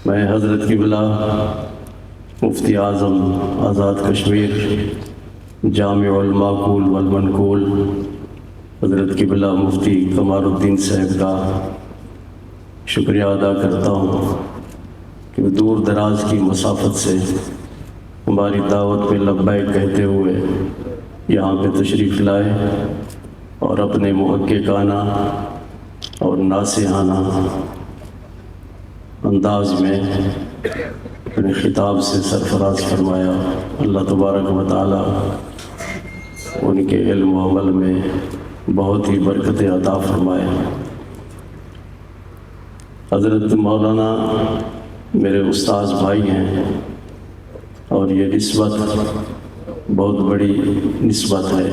میں حضرت قبلہ مفتی اعظم آزاد کشمیر جامع المعقول والمنقول حضرت قبلہ مفتی کمال الدین صاحب کا شکریہ ادا کرتا ہوں کہ وہ دور دراز کی مسافت سے ہماری دعوت پہ لبیک کہتے ہوئے یہاں پہ تشریف لائے اور اپنے محققانہ اور ناصحانہ انداز میں اپنے خطاب سے سرفراز فرمایا۔ اللہ تبارک و تعالی ان کے علم و عمل میں بہت ہی برکتیں عطا فرمائے۔ حضرت مولانا میرے استاذ بھائی ہیں اور یہ نسبت بہت بڑی نسبت ہے۔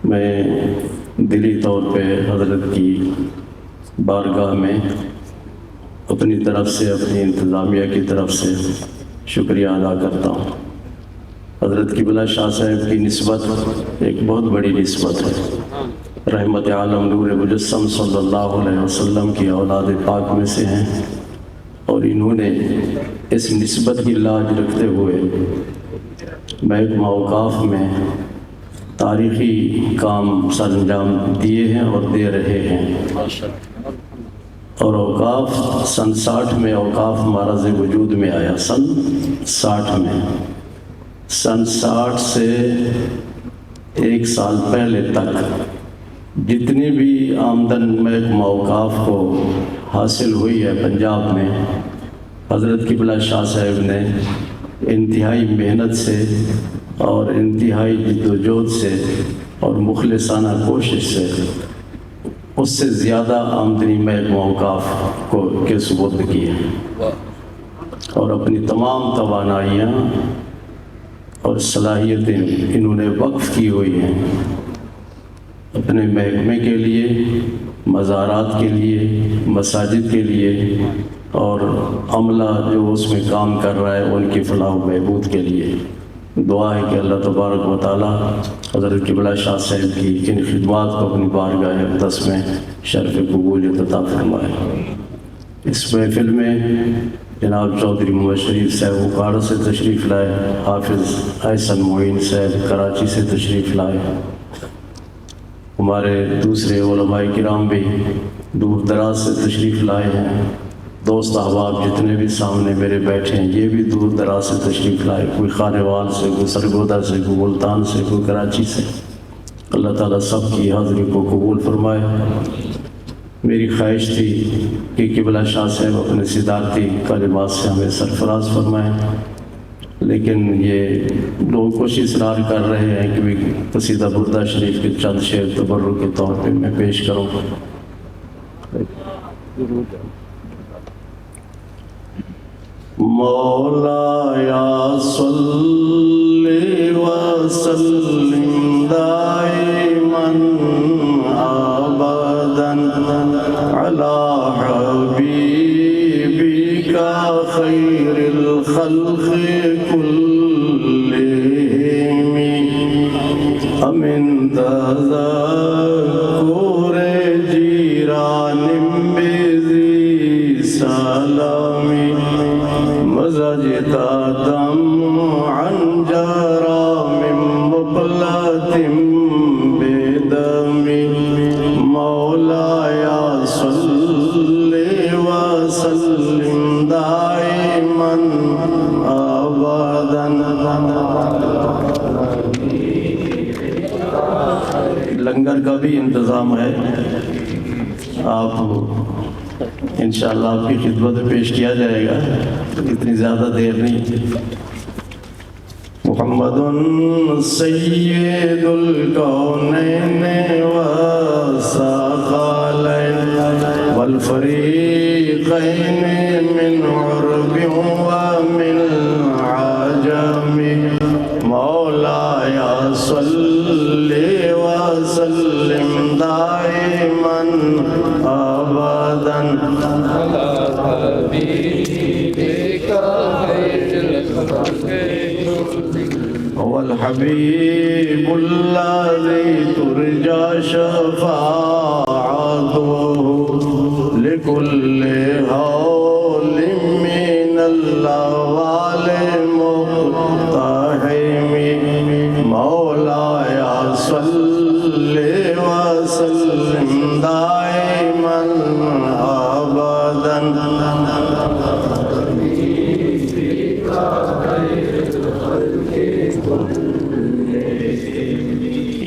میں دلی طور پہ حضرت کی بارگاہ میں اپنی طرف سے اپنی انتظامیہ کی طرف سے شکریہ ادا کرتا ہوں۔ حضرت قبلہ شاہ صاحب کی نسبت ایک بہت بڑی نسبت ہے۔ رحمت عالم نور مجسم صلی اللہ علیہ وسلم کی اولاد پاک میں سے ہیں اور انہوں نے اس نسبت کی لاج رکھتے ہوئے محکمہ اوقاف میں تاریخی کام سر انجام دیے ہیں اور دے رہے ہیں۔ اور اوقاف سن 60 میں اوقاف معرض وجود میں آیا، سن 60 میں۔ سن 60 سے ایک سال پہلے تک جتنی بھی آمدن محکمہ اوقاف کو حاصل ہوئی ہے پنجاب میں، حضرت قبلہ شاہ صاحب نے انتہائی محنت سے اور انتہائی جد و جہد سے اور مخلصانہ کوشش سے اس سے زیادہ آمدنی محکمہ اوقاف کو کے سپرد کی ہے اور اپنی تمام توانائیاں اور صلاحیتیں انہوں نے وقف کی ہوئی ہیں اپنے محکمے کے لیے، مزارات کے لیے، مساجد کے لیے اور عملہ جو اس میں کام کر رہا ہے ان کی فلاح و بہبود کے لیے۔ دعا ہے کہ اللہ تبارک و تعالی حضرت قبلہ شاہ صاحب کی ان خدمات کو اپنی بارگاہ اقدس میں شرف قبولیت عطا فرمائے۔ اس محفل میں جناب چودھری محمد شریف صاحب اکاڑہ سے تشریف لائے، حافظ احسن معین صاحب کراچی سے تشریف لائے، ہمارے دوسرے علماء کرام بھی دور دراز سے تشریف لائے ہیں، دوست احباب جتنے بھی سامنے میرے بیٹھے ہیں یہ بھی دور دراز سے تشریف لائے، کوئی خانوال سے، کوئی سرگودا سے، کوئی ملتان سے، کوئی کراچی سے۔ اللہ تعالیٰ سب کی حاضری کو قبول فرمائے۔ میری خواہش تھی کہ قبلہ شاہ صاحب اپنے صدارتی کلمات سے ہمیں سرفراز فرمائیں، لیکن یہ لوگ کوشش اصرار کر رہے ہیں کہ قصیدہ بردہ شریف کے چند شعر تبرک کے طور پہ میں پیش کروں۔ مولایا صلی وسلم دائما ابدا علی حبیبک خیر الخلق کلہم امن تذکر جیران بذی سلامی مزجتا دمعا جرى من مقلة بدم مولاي صل وسلم دائما أبدا۔ لنگر کا بھی انتظام ہے، آپ انشاءاللہ آپ کی خدمت میں پیش کیا جائے گا، اتنی زیادہ دیر نہیں۔ محمد سید الکونین والثقلین والفریقین من عرب ومن عجم مولاي صل وسلم دائما ابدا هو الحبيب الذي ترجى شفاعته لكل هول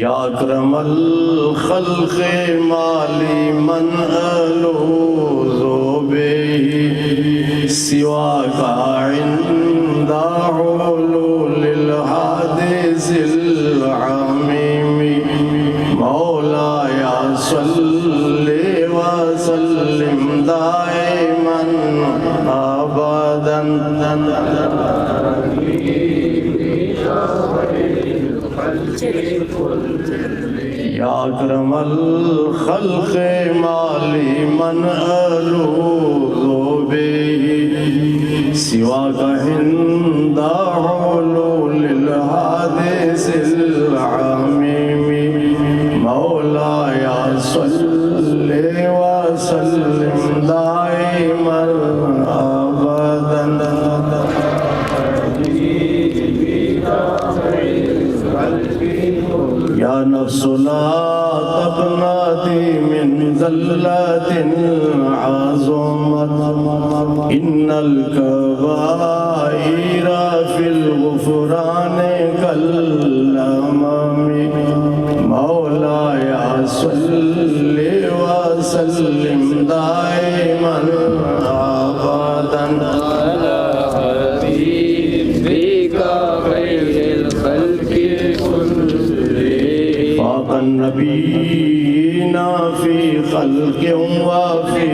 یا اکرم الخلق مالی من الوذ به سواک عند حلول الحادث العمیم مولاي صل وسلم دائما ابدا یا اکرم الخلق مالی من الوذ به سواک عند حلول الحادث العمیم مولاي صل وسلم دائما ابدا یا نفس لا تقنطی من ذلة عظمت ان الكبائر في الغفران كالأمم مولاي صل وسلم دائما ابدا على حبيبك خير الخلق كلهم فاق النبيين في خلق وفي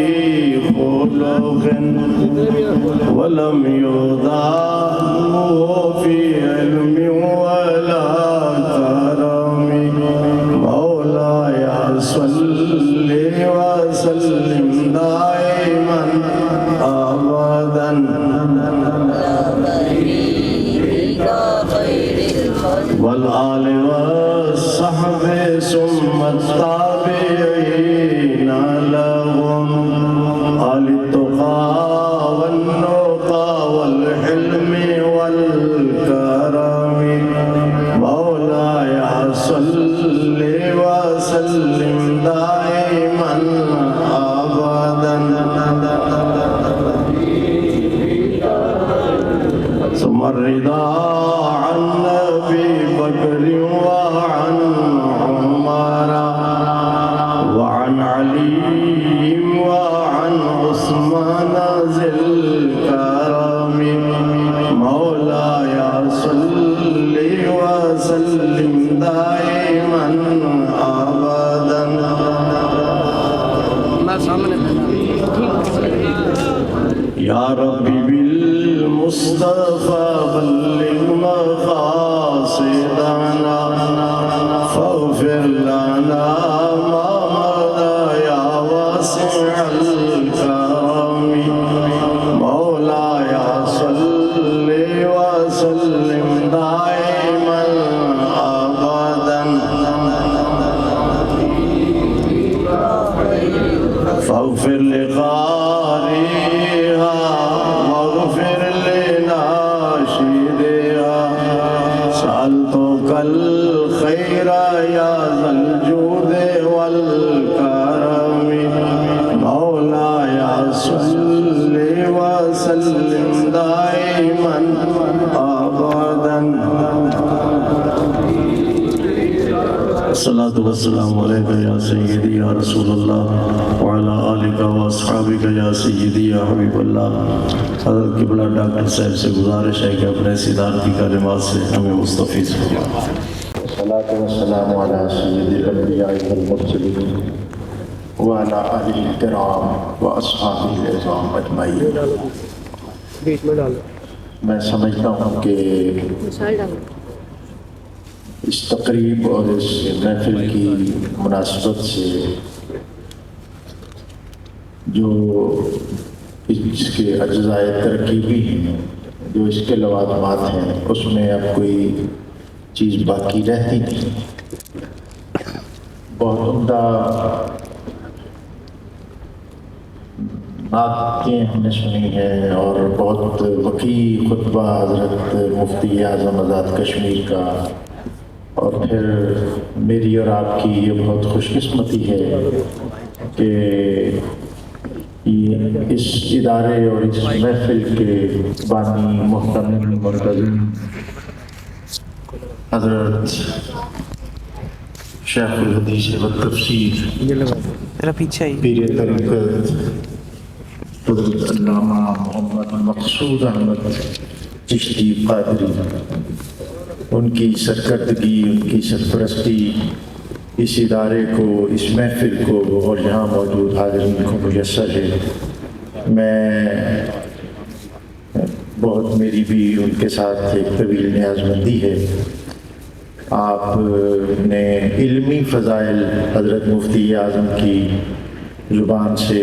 خلق ولم يضاهوا في علم ولا كرم مولاي صل وسلم دائما ابدا والآل والصحب ثم التابعين لهم آل التقى والنقى والحلم والكرم مولاي صل وسلم دائما ابدا ثم الرضا عن ابي بكر وعن عمر وعن علي وعن عثمان ذي الكرم مولاي صل وسلم دائما ابدا یا ربی بالمصطفى بلغ مقاصدنا فاغفر لنا ما مضى يا واسع الكرم مولاي صل وسلم دائما ابدا فاغفر لقارئها واغفر لناشدها سألتك الخير يا ذا الجود والكرم مولاي صل وسلم دائما ابدا الصلاة والسلام عليك يا سيدي يا رسول الله وعلى آلك واصحابك يا سيدي يا حبيب اللہ. حضرت قبلہ ڈاکٹر صاحب سے گزارش ہے کہ اپنے صدارتی کلمات سے ہمیں مستفیض فرمائیں. الصلاة والسلام على سيد الأنبياء والمرسلين وعلى آله الكرام وأصحابه العظام أجمعين. میں سمجھتا ہوں کہ اس تقریب اور اس محفل کی مناسبت سے جو اس کے اجزائے ترکیبی ہیں، جو اس کے لوازمات ہیں، اس میں اب کوئی چیز باقی رہتی نہیں. بہت عمدہ نعتیں ہم نے سنی ہیں اور بہت وقی خطبہ حضرت مفتی اعظم آزاد کشمیر کا، اور پھر میری اور آپ کی یہ بہت خوش قسمتی ہے کہ اس ادارے اور اس محفل کے بانی محترم مرتضی حضرت شیخ الحدیث و تفسیر ذرا پیچھے آئیے. پیر طریقت حضرت علامہ محمد مقصود احمد چشتی قادری، ان کی سرکردگی، ان کی سرپرستی اس ادارے کو، اس محفل کو اور یہاں موجود حاضرین کو میسر ہے. میں بہت، میری بھی ان کے ساتھ ایک طویل نیازمندی ہے. آپ نے علمی فضائل حضرت مفتی اعظم کی زبان سے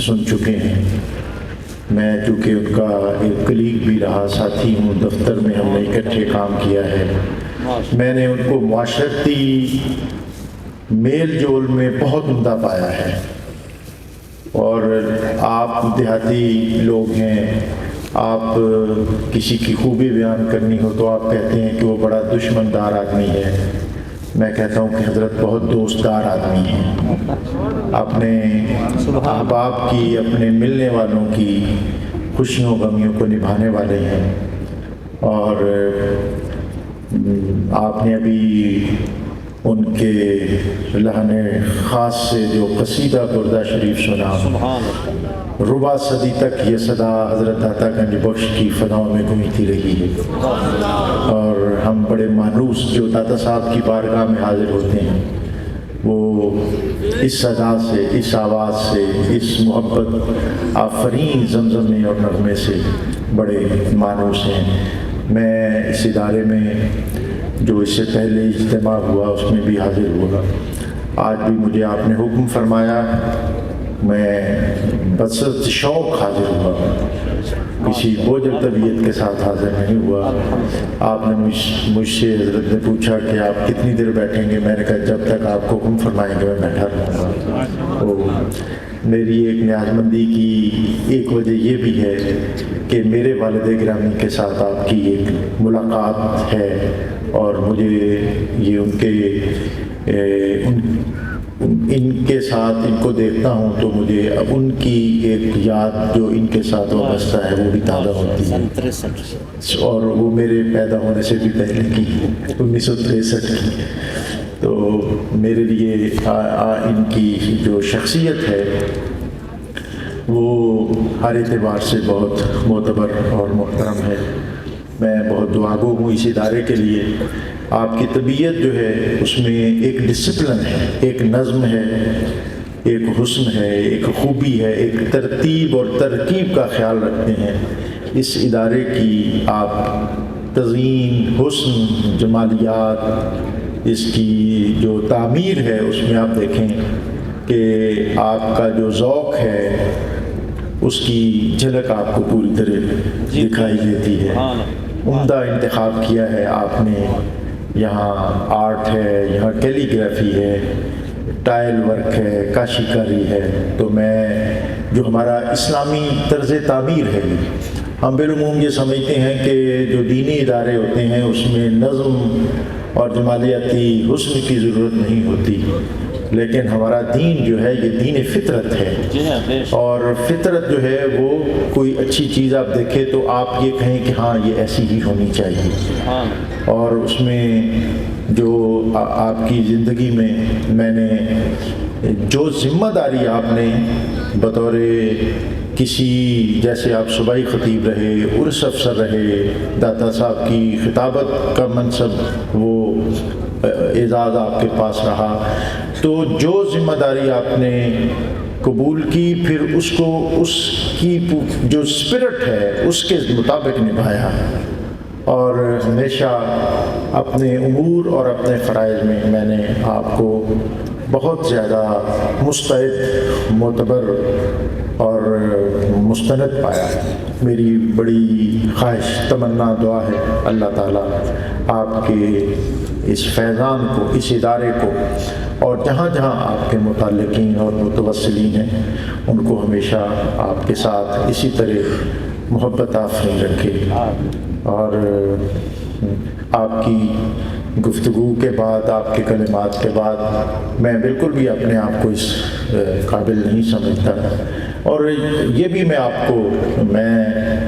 سن چکے ہیں. میں چونکہ ان کا ایک کلیگ بھی رہا، ساتھی ہوں، دفتر میں ہم نے اکٹھے کام کیا ہے. میں نے ان کو معاشرتی میل جول میں بہت عمدہ پایا ہے. اور آپ دیہاتی لوگ ہیں، آپ کسی کی خوبی بیان کرنی ہو تو آپ کہتے ہیں کہ وہ بڑا دشمن دار آدمی ہے. میں کہتا ہوں کہ حضرت بہت دوست دار آدمی ہیں. اپنے احباب کی، اپنے ملنے والوں کی خوشیوں غمیوں کو نبھانے والے ہیں. اور آپ نے ابھی ان کے لحن خاص سے جو قصیدہ بردہ شریف سنا، ربع صدی تک یہ صدا حضرت عطا گنج بخش کی فضاؤں میں گونجتی رہی ہے. اور ہم بڑے مانوس جو داتا صاحب کی بارگاہ میں حاضر ہوتے ہیں، وہ اس صدا سے، اس آواز سے، اس محبت آفرین زمزمے اور نغمے سے بڑے مانوس ہیں. میں اس ادارے میں جو اس سے پہلے اجتماع ہوا اس میں بھی حاضر ہوا. آج بھی مجھے آپ نے حکم فرمایا، میں بصرت شوق حاضر ہوا، کسی بوجھل طبیعت کے ساتھ حاضر نہیں ہوا. آپ نے مجھ سے، حضرت نے پوچھا کہ آپ کتنی دیر بیٹھیں گے؟ میں نے کہا جب تک آپ کو حکم فرمائیں گے میں بیٹھا رہوں گا. تو میری ایک نیازمندی کی ایک وجہ یہ بھی ہے کہ میرے والد گرامی کے ساتھ آپ کی ایک ملاقات ہے، اور مجھے یہ ان کے ساتھ ان کو دیکھتا ہوں تو مجھے ان کی ایک یاد جو ان کے ساتھ وابستہ ہے وہ بھی تازہ ہوتی ہے. اور وہ میرے پیدا ہونے سے بھی پہلے کی 1963 کی. تو میرے لیے ان کی جو شخصیت ہے وہ ہر اعتبار سے بہت معتبر اور محترم ہے. میں بہت دعاگو ہوں اس ادارے کے لیے. آپ کی طبیعت جو ہے اس میں ایک ڈسپلن ہے، ایک نظم ہے، ایک حسن ہے، ایک خوبی ہے، ایک ترتیب اور ترکیب کا خیال رکھتے ہیں. اس ادارے کی آپ تزئین، حسن، جمالیات، اس کی جو تعمیر ہے اس میں آپ دیکھیں کہ آپ کا جو ذوق ہے اس کی جھلک آپ کو پوری طرح دکھائی دیتی ہے. عمدہ انتخاب کیا ہے آپ نے. یہاں آرٹ ہے، یہاں کیلی گرافی ہے، ٹائل ورک ہے، کاشی کاری ہے. تو میں جو ہمارا اسلامی طرز تعمیر ہے، ہم بالعموم یہ سمجھتے ہیں کہ جو دینی ادارے ہوتے ہیں اس میں نظم اور جمالیاتی حسن کی ضرورت نہیں ہوتی، لیکن ہمارا دین جو ہے یہ دین فطرت ہے. اور فطرت جو ہے وہ کوئی اچھی چیز آپ دیکھیں تو آپ یہ کہیں کہ ہاں یہ ایسی ہی ہونی چاہیے. اور اس میں جو آپ کی زندگی میں نے جو ذمہ داری آپ نے بطور کسی، جیسے آپ صوبائی خطیب رہے، عرس افسر رہے، داتا صاحب کی خطابت کا منصب وہ اعزاز آپ کے پاس رہا، تو جو ذمہ داری آپ نے قبول کی پھر اس کو اس کی جو اسپرٹ ہے اس کے مطابق نبھایا. اور ہمیشہ اپنے امور اور اپنے فرائض میں نے آپ کو بہت زیادہ مستعد، معتبر اور مستند پایا. میری بڑی خواہش، تمنا، دعا ہے اللہ تعالیٰ آپ کے اس فیضان کو، اس ادارے کو، اور جہاں جہاں آپ کے متعلقین اور متوسلین ہیں ان کو ہمیشہ آپ کے ساتھ اسی طرح محبت آفرین رکھے. اور آپ کی گفتگو کے بعد، آپ کے کلمات کے بعد میں بالکل بھی اپنے آپ کو اس قابل نہیں سمجھتا. اور یہ بھی میں آپ کو،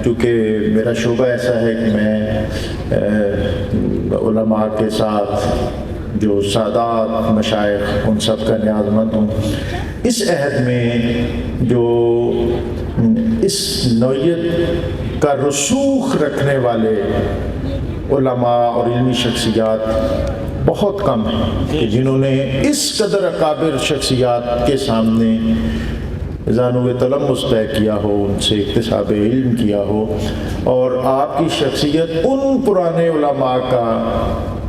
چونکہ میرا شعبہ ایسا ہے کہ میں علماء کے ساتھ جو سادات مشائخ ان سب کا نیاز مند ہوں۔ اس عہد میں جو اس نوعیت کا رسوخ رکھنے والے علماء اور علمی شخصیات بہت کم ہیں کہ جنہوں نے اس قدر اکابر شخصیات کے سامنے ذانو تلمس طے کیا ہو، ان سے اکتساب علم کیا ہو، اور آپ کی شخصیت ان پرانے علماء کا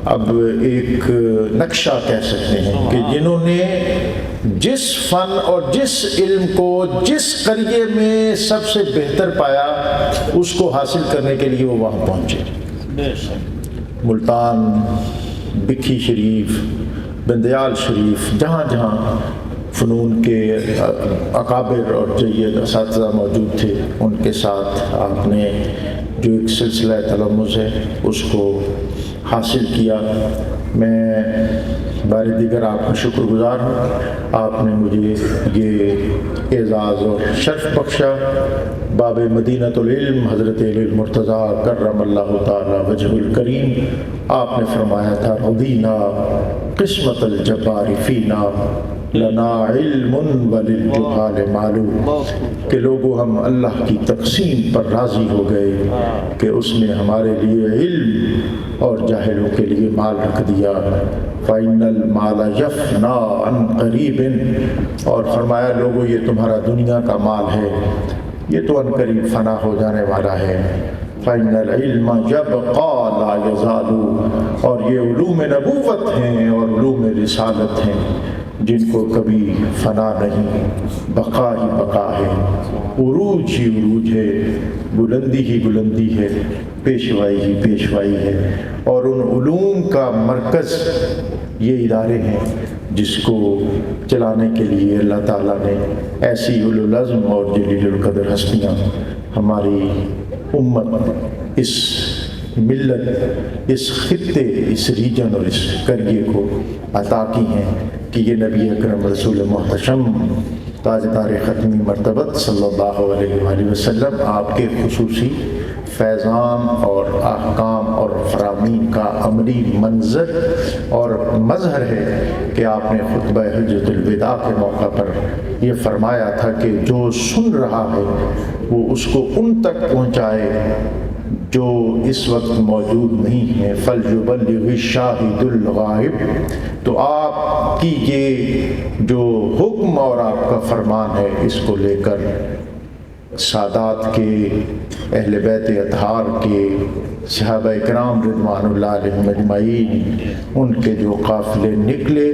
اب ایک نقشہ کہہ سکتے ہیں کہ جنہوں نے جس فن اور جس علم کو جس قریے میں سب سے بہتر پایا اس کو حاصل کرنے کے لیے وہ وہاں پہنچے۔ ملتان، بکھی شریف، بندیال شریف، جہاں جہاں فنون کے اکابر اور جید اساتذہ موجود تھے، ان کے ساتھ آپ نے جو ایک سلسلہ تلمذ ہے اس کو حاصل کیا۔ میں بار دیگر آپ کا شکر گزار ہوں، آپ نے مجھے یہ اعزاز اور شرف بخشا۔ باب مدینۃ العلم حضرت علی المرتضیٰ کرم اللہ تعالی وجہ الکریم، آپ نے فرمایا تھا رضینا قسمت الجبار فینا لنا علم وللجہال معلوم، کہ لوگو ہم اللہ کی تقسیم پر راضی ہو گئے کہ اس نے ہمارے لیے علم اور جاہلوں کے لیے مال رکھ دیا۔ فَإِنَّ الْمَالَ يَفْنَىٰ عَنْ قَرِيبٍ، اور فرمایا لوگو یہ تمہارا دنیا کا مال ہے، یہ تو عن قریب فنا ہو جانے والا ہے۔ فَإِنَّ الْعِلْمَ يَبْقَىٰ لَا يَزَالُ، اور یہ علوم نبوت ہیں اور علوم رسالت ہیں جن کو کبھی فنا نہیں، بقا ہی بقا ہے، عروج ہی عروج ہے، بلندی ہی بلندی ہے، پیشوائی ہی پیشوائی ہے۔ اور ان علوم کا مرکز یہ ادارے ہیں جس کو چلانے کے لیے اللہ تعالیٰ نے ایسی اولو العزم اور جلیل القدر ہستیاں ہماری امت، اس ملت، اس خطے، اس ریجن اور اس قریے کو عطا کی ہیں کہ یہ نبی اکرم رسول محتشم تاجدار ختمی مرتبت صلی اللہ علیہ وآلہ وسلم آپ کے خصوصی فیضان اور احکام اور فرامین کا عملی منظر اور مظہر ہے کہ آپ نے خطبہ حجۃ الوداع کے موقع پر یہ فرمایا تھا کہ جو سن رہا ہے وہ اس کو ان تک پہنچائے جو اس وقت موجود نہیں ہیں۔ فَلْيُبَلِّغِ الشَّاهِدُ الْغَائِبُ، تو آپ کی یہ جو حکم اور آپ کا فرمان ہے اس کو لے کر سادات کے، اہل بیت اطہار کے، صحابہ کرام رضوان اللہ علیہم اجمعین، ان کے جو قافلے نکلے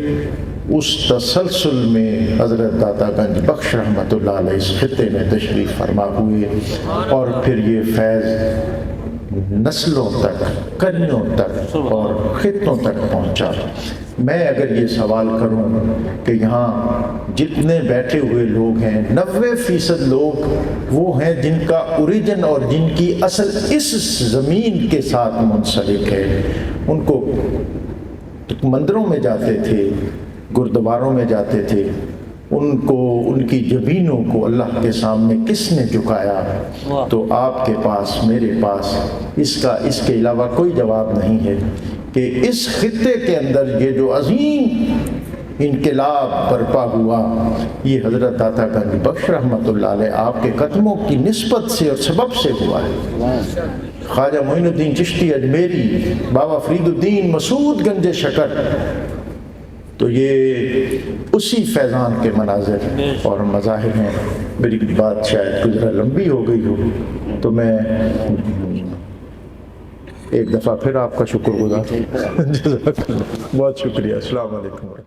اس تسلسل میں حضرت داتا گنج بخش رحمۃ اللہ علیہ اس خطے میں تشریف فرما ہوئے، اور پھر یہ فیض نسلوں تک، قرنوں تک اور خطوں تک پہنچا۔ میں اگر یہ سوال کروں کہ یہاں جتنے بیٹھے ہوئے لوگ ہیں 90% لوگ وہ ہیں جن کا اوریجن اور جن کی اصل اس زمین کے ساتھ منسلک ہے، ان کو مندروں میں جاتے تھے، گردواروں میں جاتے تھے، ان کو، ان کی جبینوں کو اللہ کے سامنے کس نے جھکایا؟ تو آپ کے پاس، میرے پاس اس کے علاوہ کوئی جواب نہیں ہے کہ اس خطے کے اندر یہ جو عظیم انقلاب برپا ہوا یہ حضرت داتا گنج بخش رحمۃ اللہ علیہ آپ کے قدموں کی نسبت سے اور سبب سے ہوا ہے۔ خواجہ معین الدین چشتی اجمیری، بابا فرید الدین مسعود گنج شکر، تو یہ اسی فیضان کے مناظر اور مظاہر ہیں۔ میری بات شاید کچھ ذرا لمبی ہو گئی ہو تو میں ایک دفعہ پھر آپ کا شکر گزار ہوں۔ جزاک اللہ، بہت شکریہ، السلام علیکم۔